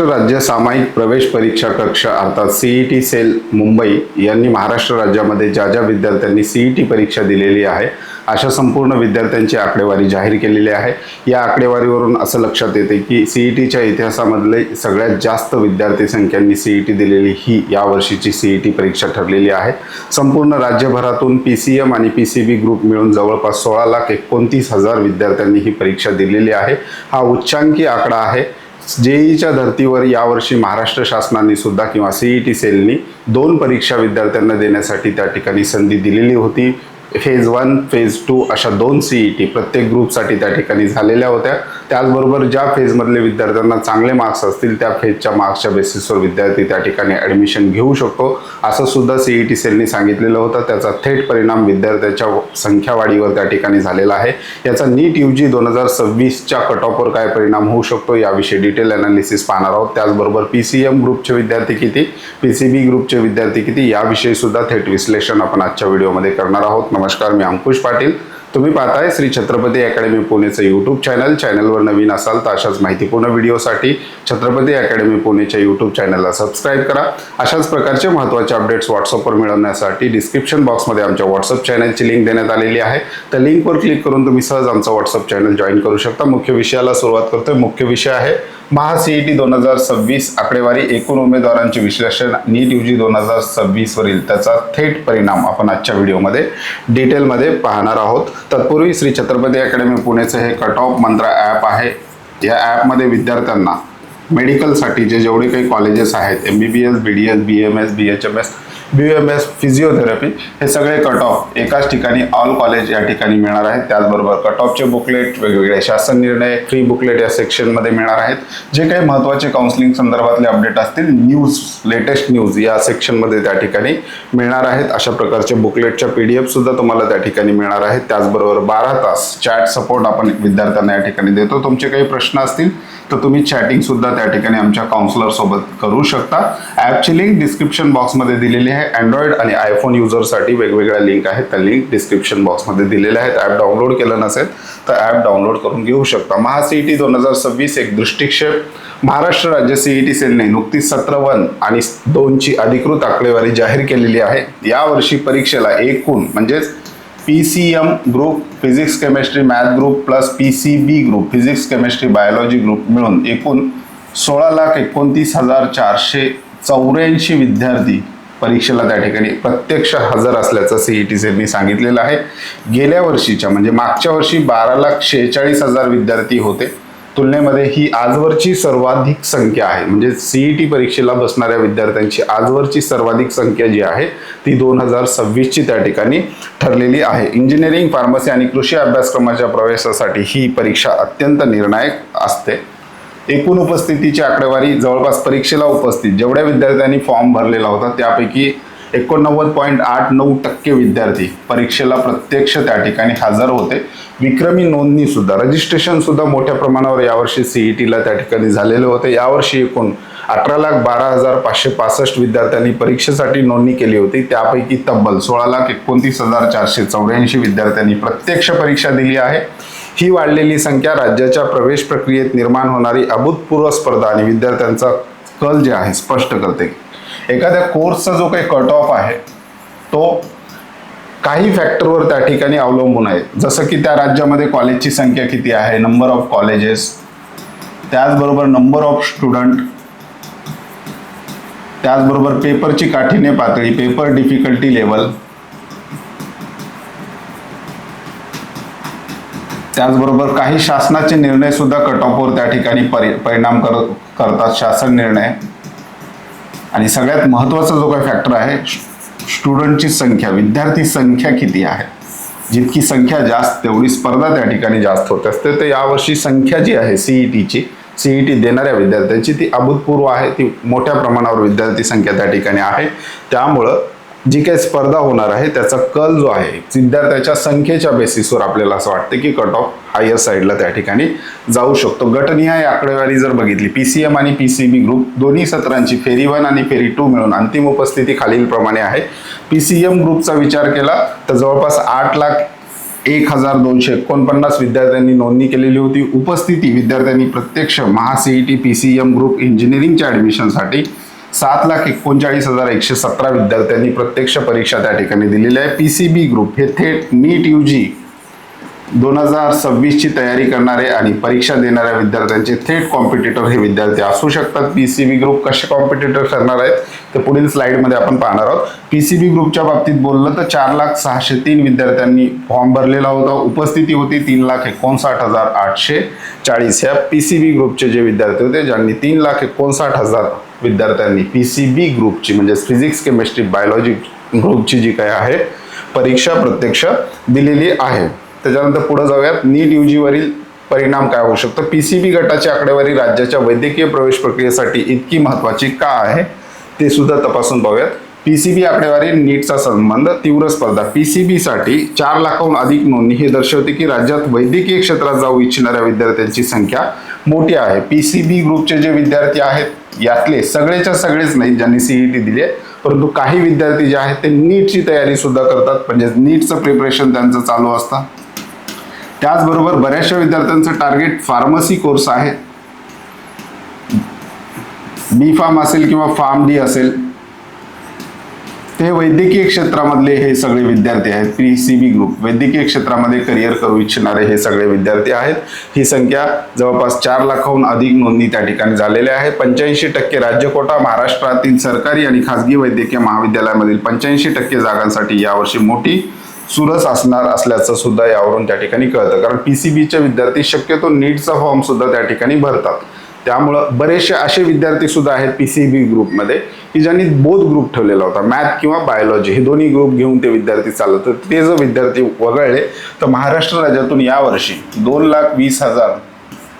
राज्य सामायिक प्रवेश परीक्षा कक्ष अर्थात सीईटी सेल मुंबई यांनी महाराष्ट्र राज्यामध्ये ज्या ज्या विद्यार्थ्यांनी सीईटी परीक्षा दिलेली आहे अशा संपूर्ण विद्यार्थ्यांची आकडेवारी जाहीर केलेली आहे। या आकडेवारीवरून असं लक्षात येते की सीईटीच्या इतिहासामधले सगळ्यात जास्त विद्यार्थी संख्यांनी सीईटी दिलेली ही यावर्षीची सीईटी परीक्षा ठरलेली आहे। संपूर्ण राज्यभरातून पीसीएम आणि पीसीबी ग्रुप मिळून जवळपास 16,29,000 विद्यार्थ्यांनी ही परीक्षा दिलेली आहे। हा उच्चांकी आकडा आहे। जेईच्या धर्तीवर यावर्षी महाराष्ट्र शासनाने सुद्धा किंवा सीईटी सेलनी 2 परीक्षा विद्यार्थ्यांना देण्यासाठी त्या ठिकाणी संधी दिलेली होती। फेज 1 फेज 2 अशा 2 सीईटी प्रत्येक ग्रुपसाठी त्या ठिकाणी झालेल्या होत्या। त्याचबरोबर ज्या फेजमधले विद्यार्थ्यांना चांगले मार्क्स असतील त्या फेजच्या मार्क्सच्या बेसिसवर विद्यार्थी त्या ठिकाणी ॲडमिशन घेऊ शकतो असं सुद्धा सीईटी सेलनी सांगितलेलं होतं। त्याचा थेट परिणाम विद्यार्थ्यांच्या संख्या वाढीवर त्या ठिकाणी झालेला आहे। याचा नीट यूजी 2026च्या कट ऑफवर काय परिणाम होऊ शकतो याविषयी डिटेल ॲनालिसिस पाहणार आहोत। त्याचबरोबर पीसीएम ग्रुपचे विद्यार्थी किती, पीसीबी ग्रुपचे विद्यार्थी किती याविषयी सुद्धा थेट विश्लेषण आपण आजच्या व्हिडिओमध्ये करणार आहोत। नमस्कार, मी अंकुश पाटील। तुम्ही पाहताय श्री छत्रपती अकॅडमी पुणेचं यूट्यूब चॅनल। चॅनलवर नवीन असाल तर अशाच माहितीपूर्ण व्हिडिओसाठी छत्रपती अकॅडमी पुणेच्या यूट्यूब चॅनलला सबस्क्राईब करा। अशाच प्रकारचे महत्त्वाचे अपडेट्स व्हॉट्सअपवर मिळवण्यासाठी डिस्क्रिप्शन बॉक्समध्ये आमच्या व्हॉट्सअप चॅनलची लिंक देण्यात आलेली आहे। त्या लिंकवर क्लिक करून तुम्ही सहज आमचं व्हॉट्सअप चॅनल जॉईन करू शकता। मुख्य विषयाला सुरुवात करतोय। मुख्य विषय आहे महासीईटी 2026 आकडेवारी, एकूण उमेदवारांचे विश्लेषण, नीट यूजी 2026 वरील त्याचा थेट परिणाम आपण आजच्या व्हिडिओमध्ये डिटेलमध्ये पाहणार आहोत। तत्पूर्वी श्री छत्रपती अकॅडमी पुणेचं हे कट ऑफ मंत्रा ॲप आहे। या ॲपमध्ये विद्यार्थ्यांना मेडिकलसाठी जेवढे काही कॉलेजेस आहेत MBBS, BDS, BMS, BHMS, BUMS, physiotherapy हे सगळे कट ऑफ एकाच ठिकाणी ऑल कॉलेज या ठिकाणी मिळणार आहेत। त्याचबरोबर कट ऑफचे बुकलेट, वेगवेगळे शासन निर्णय, फ्री बुकलेट या सेक्शनमध्ये मिळणार आहेत। जे काही महत्त्वाचे काउन्सिलिंग संदर्भातले अपडेट असतील, न्यूज, लेटेस्ट न्यूज या सेक्शनमध्ये त्या ठिकाणी मिळणार आहेत। अशा प्रकारचे बुकलेटच्या PDF सुद्धा तुम्हाला त्या ठिकाणी मिळणार आहेत। त्याचबरोबर 12 तास चॅट सपोर्ट आपण विद्यार्थ्यांना या ठिकाणी देतो। तुमचे काही प्रश्न असतील तर तुम्ही चॅटिंग सुद्धा त्या ठिकाणी आमच्या काउन्सिलर सोबत करू शकता। ॲपची लिंक डिस्क्रिप्शन बॉक्समध्ये दिलेली आहे। अँड्रॉइड आणि आयफोन युजरसाठी वेगवेगळ्या लिंक आहेत, त्या लिंक डिस्क्रिप्शन बॉक्समध्ये दिलेल्या आहेत। ॲप डाउनलोड केलं नसेल तर ॲप डाउनलोड करून घेऊ शकता। महासीईटी 2026 एक दृष्टिक्षेप। महाराष्ट्र राज्य सीईटी सेलने नुकतीच सत्र 1 आणि 2ची अधिकृत आकडेवारी जाहीर केलेली आहे। यावर्षी परीक्षेला एकूण म्हणजेच PCM group, physics chemistry math group plus PCB group, physics chemistry biology group मिळून एकूण 16,29,484 विद्यार्थी परीक्षेला त्या ठिकाणी प्रत्यक्ष हजर असल्याचं सीईटी सेलनी सांगितलेलं आहे। गेल्या वर्षीच्या म्हणजे मागच्या वर्षी 12,46,000 विद्यार्थी होते। तुलनेमध्ये ही आजवरची सर्वाधिक संख्या आहे। म्हणजे सीईटी परीक्षेला बसणाऱ्या विद्यार्थ्यांची आजवरची सर्वाधिक संख्या जी आहे ती 2026ची त्या ठिकाणी ठरलेली आहे। इंजिनिअरिंग, फार्मसी आणि कृषी अभ्यासक्रमाच्या प्रवेशासाठी ही परीक्षा अत्यंत निर्णायक असते। एकूण उपस्थितीची आकडेवारी, जवळपास परीक्षेला उपस्थित जेवढ्या विद्यार्थ्यांनी फॉर्म भरलेला होता त्यापैकी 89.89% विद्यार्थी परीक्षेला प्रत्यक्ष त्या ठिकाणी हजर होते। विक्रमी नोंदणी सुद्धा, रजिस्ट्रेशन सुद्धा मोठ्या प्रमाणावर यावर्षी सीईटीला त्या ठिकाणी झालेले होते। यावर्षी एकूण 18,12,565 विद्यार्थ्यांनी परीक्षेसाठी नोंदणी केली होती। त्यापैकी तब्बल 16,29,484 विद्यार्थ्यांनी प्रत्यक्ष परीक्षा दिली आहे। ही वाढलेली संख्या राज्याच्या प्रवेश प्रक्रियेत निर्माण होणारी अभूतपूर्व स्पर्धा आणि विद्यार्थ्यांचा कल जे आहे स्पष्ट करते। एखाद्या कोर्सचा जो काही कट ऑफ आहे तो काही फॅक्टरवर त्या ठिकाणी अवलंबून आहे, जसं की त्या राज्यामध्ये कॉलेजची संख्या किती आहे, नंबर ऑफ कॉलेजेस, त्याचबरोबर नंबर ऑफ स्टुडंट, त्याचबरोबर पेपरची काठीण्य पातळी, पेपर डिफिकल्टी लेवल, त्याचबरोबर काही शासनाचे निर्णय सुद्धा कट ऑफवर त्या ठिकाणी परिणाम करतात, शासन निर्णय। आणि सगळ्यात महत्त्वाचा जो काही फॅक्टर आहे स्टुडंटची संख्या, विद्यार्थी संख्या किती आहे। जितकी संख्या जास्त तेवढी स्पर्धा त्या ठिकाणी जास्त होत असते। तर यावर्षी संख्या जी आहे सीईटी देणाऱ्या विद्यार्थ्यांची ती अभूतपूर्व आहे। ती मोठ्या प्रमाणावर विद्यार्थी संख्या त्या ठिकाणी आहे। त्यामुळं जी काही स्पर्धा होणार आहे त्याचा कल जो आहे विद्यार्थ्याच्या संख्येच्या बेसिसवर आपल्याला असं वाटतं की कट ऑफ हायर साईडला त्या ठिकाणी जाऊ शकतो। गटनिहाय आकडेवारी जर बघितली, पीसीएम आणि पीसीबी ग्रुप दोन्ही सत्रांची फेरी 1 आणि फेरी 2 मिळून अंतिम उपस्थिती खालील प्रमाणे आहे। पीसीएम ग्रुपचा विचार केला तर जवळपास 1249 विद्यार्थ्यांनी नोंदणी केलेली होती. उपस्थिती विद्यार्थ्यांनी प्रत्यक्ष महासीईटी PCM ग्रुप इंजिनिअरिंगच्या ॲडमिशनसाठी 7,39,117 विद्यार्थ्यांनी प्रत्यक्ष परीक्षा त्या ठिकाणी दिलेली आहे. PCB ग्रुप हे थेट नीट UG 2026 ची तयारी करणारे आणि परीक्षा देणाऱ्या विद्यार्थ्यांचे थेट कॉम्पिटिटर हे विद्यार्थी असू शकतात. PCB ग्रुप कसे कॉम्पिटिटर ठरणार आहेत ते पुढील स्लाइडमध्ये आपण पाहणार आहोत. PCB ग्रुपच्या बाबतीत बोललं तर 4,06,003 विद्यार्थ्यांनी फॉर्म भरलेला होता. उपस्थिती होती 3,59,840. ह्या PCB ग्रुपचे जे विद्यार्थी होते ज्यांनी 3,59,000 विद्यार्थ्यांनी PCB ग्रुपची म्हणजे फिजिक्स केमिस्ट्री बायोलॉजी ग्रुपची जी काय आहे परीक्षा प्रत्यक्ष दिलेली आहे. त्याच्यानंतर पुढे जाऊयात. नीट UG वरील परिणाम काय होऊ शकतो. PCB गटाची आकडेवारी राज्याच्या वैद्यकीय प्रवेश प्रक्रियेसाठी इतकी महत्त्वाची का आहे ते सुद्धा तपासून पाहूयात. PCB आकडेवारी नीटचा संबंध तीव्र स्पर्धा. PCB साठी 4 लाखाहून अधिक नोंदणी हे दर्शवते की राज्यात वैद्यकीय क्षेत्रात जाऊ इच्छिणाऱ्या विद्यार्थ्यांची संख्या मोठी आहे. PCB ग्रुपचे जे विद्यार्थी आहेत यातले सगळेच्या सगळेच नाहीत ज्यांनी CET दिली आहे, परंतु काही विद्यार्थी जे आहेत ते नीटची तयारी सुद्धा करतात, म्हणजे नीटचं प्रिपरेशन त्यांचं चालू असतं. त्याचबरोबर बऱ्याचशा विद्यार्थ्यांचं टार्गेट फार्मसी कोर्स आहे. B.Pharm असेल किंवा PharmD असेल, ते वैद्यकीय क्षेत्रामधले हे सगळे विद्यार्थी आहेत. PCB ग्रुप वैद्यकीय क्षेत्रामध्ये करिअर करू इच्छिणारे हे सगळे विद्यार्थी आहेत. ही संख्या जवळपास 4 लाखाहून अधिक नोंदणी त्या ठिकाणी झालेल्या आहे. 85% राज्य कोटा. महाराष्ट्रातील सरकारी आणि खासगी वैद्यकीय महाविद्यालयामधील 85% जागांसाठी यावर्षी मोठी चुरस असणार असल्याचं सुद्धा यावरून त्या ठिकाणी कळतं. कारण PCBचे विद्यार्थी शक्यतो नीटचा फॉर्म सुद्धा त्या ठिकाणी भरतात. त्यामुळं बरेचसे असे विद्यार्थी सुद्धा आहेत PCB ग्रुपमध्ये की ज्यांनी बोध ग्रुप ठेवलेला होता, मॅथ किंवा बायोलॉजी हे दोन्ही ग्रुप घेऊन ते विद्यार्थी चालत. तर ते जर विद्यार्थी वगळले तर महाराष्ट्र राज्यातून यावर्षी 2,20,000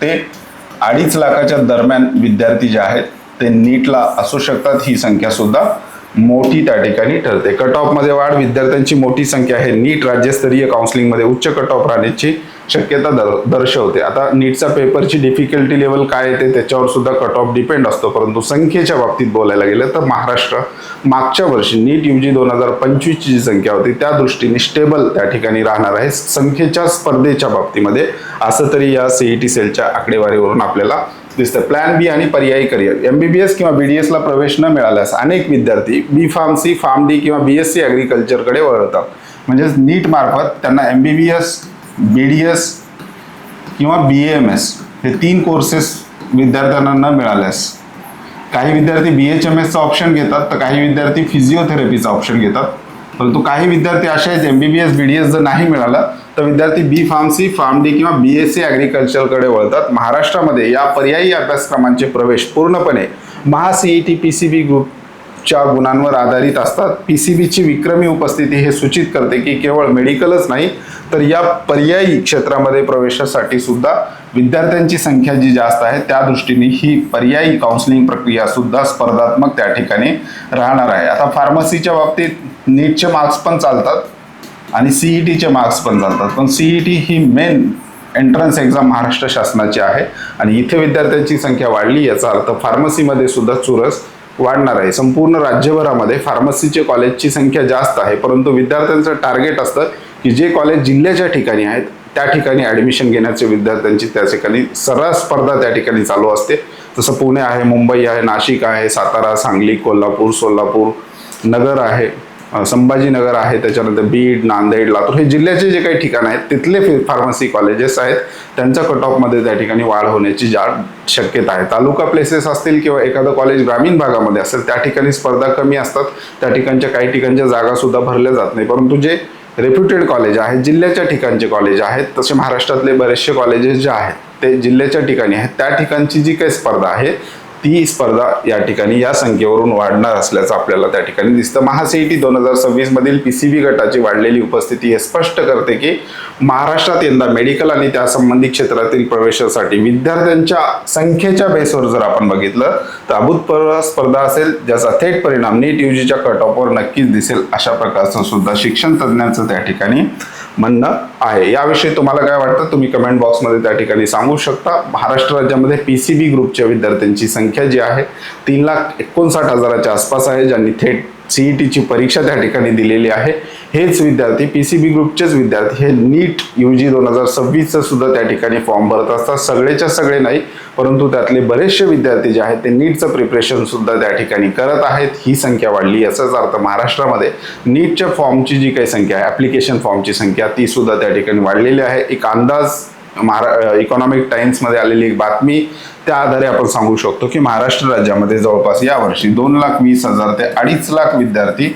ते 2.5 लाखाच्या दरम्यान विद्यार्थी जे आहेत ते नीटला असू शकतात. ही संख्या सुद्धा मोठी त्या ठिकाणी ठरते. कट ऑफ मध्ये वाढ. विद्यार्थ्यांची मोठी संख्या आहे नीट राज्यस्तरीय काउन्सिलिंग मध्ये उच्च कट ऑफ राहण्याची शक्यता दर्शवते. आता नीटचा पेपरची डिफिकल्टी लेवल काय येते त्याच्यावर सुद्धा कट ऑफ डिपेंड असतो, परंतु संख्येच्या बाबतीत बोलायला गेलं तर महाराष्ट्र मागच्या वर्षी नीट UG 2025 ची जी संख्या होती त्या दृष्टीने स्टेबल त्या ठिकाणी राहणार आहे संख्येच्या स्पर्धेच्या बाबतीमध्ये, असं तरी या CET सेलच्या आकडेवारीवरून आपल्याला दिसतं. प्लॅन B आणि पर्यायी करिअर. MBBS किंवा BDS ला प्रवेश न मिळाल्यास अनेक विद्यार्थी B.Pharm.C, PharmD किंवा BSc ॲग्रिकल्चरकडे वळतात. म्हणजेच नीट मार्फत त्यांना MBBS, BDS किंवा BAMS हे 3 कोर्सेस विद्यार्थ्यांना न मिळाल्यास काही विद्यार्थी BHMS ऑप्शन घेतात, तर काही विद्यार्थी फिजिओथेरपीचा ऑप्शन घेतात. परंतु काही विद्यार्थी असे आहेत MBBS, BDS जर नाही मिळालं तर विद्यार्थी B.Pharm.C, PharmD किंवा BSc ॲग्रिकल्चरकडे वळतात. महाराष्ट्रामध्ये या पर्यायी अभ्यासक्रमांचे प्रवेश पूर्णपणे CET PCB ग्रुपच्या गुणांवर आधारित असतात. PCBची विक्रमी उपस्थिती हे सूचित करते की केवळ मेडिकलच नाही तर या पर्यायी क्षेत्रामध्ये प्रवेशासाठी सुद्धा विद्यार्थ्यांची संख्या जी जास्त आहे त्या दृष्टीने ही पर्यायी काउन्सिलिंग प्रक्रिया सुद्धा स्पर्धात्मक त्या ठिकाणी राहणार आहे. आता फार्मसीच्या बाबतीत नीटचे मार्क्स पण चालतात आणि CETचे मार्क्स पण चालतात, पण CET ही मेन एंट्रन्स एक्झाम महाराष्ट्र शासनाची आहे आणि इथे विद्यार्थ्यांची संख्या वाढली याचा अर्थ फार्मसीमध्ये सुद्धा चुरस वाढणार आहे. संपूर्ण राज्यभरामध्ये फार्मसीचे कॉलेजची संख्या जास्त आहे, परंतु विद्यार्थ्यांचं टार्गेट असतं की जे कॉलेज जिल्ह्याच्या ठिकाणी आहेत त्या ठिकाणी ॲडमिशन घेण्याचे विद्यार्थ्यांची त्या ठिकाणी सर्रास स्पर्धा त्या ठिकाणी चालू असते. जसं पुणे आहे, मुंबई आहे, नाशिक आहे, सातारा, सांगली, कोल्हापूर, सोलापूर, नगर आहे, संभाजीनगर आहे, त्याच्यानंतर बीड, नांदेड, लातूर हे जिल्ह्याचे जे काही ठिकाण आहेत तिथले फार्मसी कॉलेजेस आहेत त्यांच्या कट ऑफमध्ये त्या ठिकाणी वाढ होण्याची शक्यता आहे. तालुका प्लेसेस असतील किंवा एखादं कॉलेज ग्रामीण भागामध्ये असेल त्या ठिकाणी स्पर्धा कमी असतात, त्या ठिकाणच्या काही ठिकाणच्या जागा सुद्धा भरल्या जात नाही. परंतु जे रेप्युटेड कॉलेज आहेत, जिल्ह्याच्या ठिकाणचे कॉलेज आहेत, तसे महाराष्ट्रातले बरेचसे कॉलेजेस जे आहेत ते जिल्ह्याच्या ठिकाणी आहेत, त्या ठिकाणची जी काही स्पर्धा आहे ती स्पर्धा या ठिकाणी या संख्येवरून वाढणार असल्याचं आपल्याला त्या ठिकाणी दिसतं. CET 2026 मधील PCB गटाची वाढलेली उपस्थिती हे स्पष्ट करते की महाराष्ट्रात यंदा मेडिकल आणि त्या संबंधित क्षेत्रातील प्रवेशासाठी विद्यार्थ्यांच्या संख्येच्या बेसवर जर आपण बघितलं तर अभूतपूर्व स्पर्धा असेल, ज्याचा थेट परिणाम नीट UGच्या कट ऑफवर नक्कीच दिसेल, अशा प्रकारचं सुद्धा शिक्षण तज्ज्ञांचं त्या ठिकाणी म्हणणं आहे. याविषयी तुम्हाला काय वाटतं तुम्ही कमेंट बॉक्समध्ये त्या ठिकाणी सांगू शकता. महाराष्ट्र राज्यामध्ये PCB ग्रुपच्या विद्यार्थ्यांची संख्या जी आहे 3,59,000च्या आसपास आहे, ज्यांनी थेट सीईटीची परीक्षा त्या ठिकाणी दिलेली आहे. हेच विद्यार्थी पीसीबी ग्रुपचेच विद्यार्थी हे नीट यूजी 2026 सुद्धा त्या ठिकाणी फॉर्म भरत असतात. सगळेच्या सगळे नाही, परंतु त्यातले बरेचसे विद्यार्थी जे आहेत ते नीटचं प्रिपरेशन सुद्धा त्या ठिकाणी करत आहेत. ही संख्या वाढली याचाच अर्थ महाराष्ट्रामध्ये नीटच्या फॉर्मची जी काही संख्या आहे, ऍप्लिकेशन फॉर्मची संख्या, ती सुद्धा त्या ठिकाणी वाढलेली आहे. एक अंदाज इकॉनॉमिक टाइम्समध्ये आलेली एक बातमी, त्या आधारे आपण सांगू शकतो की महाराष्ट्र राज्यामध्ये जवळपास यावर्षी 2,20,000 ते 2,50,000 विद्यार्थी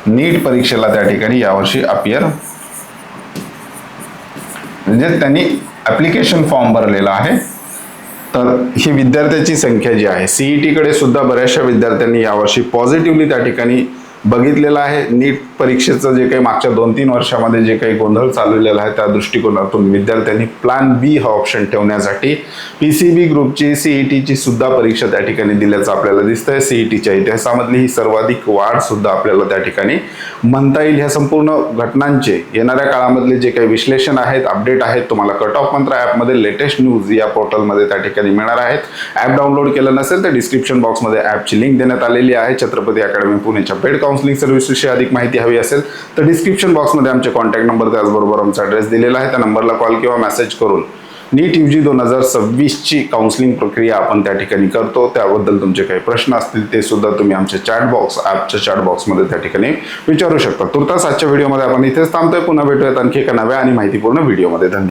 नीट परीक्षेला त्या ठिकाणी यावर्षी अपियर, म्हणजे त्यांनी ऍप्लिकेशन फॉर्म भरलेला आहे. तर ही विद्यार्थ्याची संख्या जी आहे, सीईटी कडे सुद्धा बऱ्याचशा विद्यार्थ्यांनी यावर्षी पॉझिटिव्हली त्या ठिकाणी बघितलेलं आहे. नीट परीक्षेचं जे काही मागच्या 2-3 वर्षामध्ये जे काही गोंधळ चाललेला आहे, त्या दृष्टिकोनातून विद्यार्थ्यांनी प्लॅन बी हा ऑप्शन ठेवण्यासाठी पीसीबी ग्रुपची सीईटीची सुद्धा परीक्षा त्या ठिकाणी दिल्याचं आपल्याला दिसतंय. सीईटीच्या इतिहासामधली ही सर्वाधिक वाढ सुद्धा आपल्याला त्या ठिकाणी म्हणता येईल. ह्या संपूर्ण घटनांचे येणाऱ्या काळामधले जे काही विश्लेषण आहेत, अपडेट आहेत, तुम्हाला कट ऑफ मंत्र ॲपमध्ये लेटेस्ट न्यूज या पोर्टलमध्ये त्या ठिकाणी मिळणार आहेत. ॲप डाउनलोड केलं नसेल तर डिस्क्रिप्शन बॉक्समध्ये ॲपची लिंक देण्यात आलेली आहे. छत्रपती अकॅडमी पुणेच्या पेड काउन्सिलिंग सर्व्हिसविषयी अधिक माहिती हवी असेल तर डिस्क्रिप्शन बॉक्समध्ये आमचे कॉन्टॅक्ट नंबर, त्याचबरोबर आमचा ॲड्रेस दिलेला आहे. त्या नंबरला कॉल किंवा मेसेज करून नीट यूजी 2026ची काउन्सिलिंग प्रक्रिया आपण त्या ठिकाणी करतो. त्याबद्दल तुमचे काही प्रश्न असतील ते सुद्धा तुम्ही आमच्या ॲपच्या चॅट बॉक्समध्ये त्या ठिकाणी विचारू शकता. तुर्तास आजच्या व्हिडिओमध्ये आपण इथेच थांबतोय. पुन्हा भेटूयात आणखी एका नव्या आणि माहितीपूर्ण व्हिडिओमध्ये. धन्यवाद.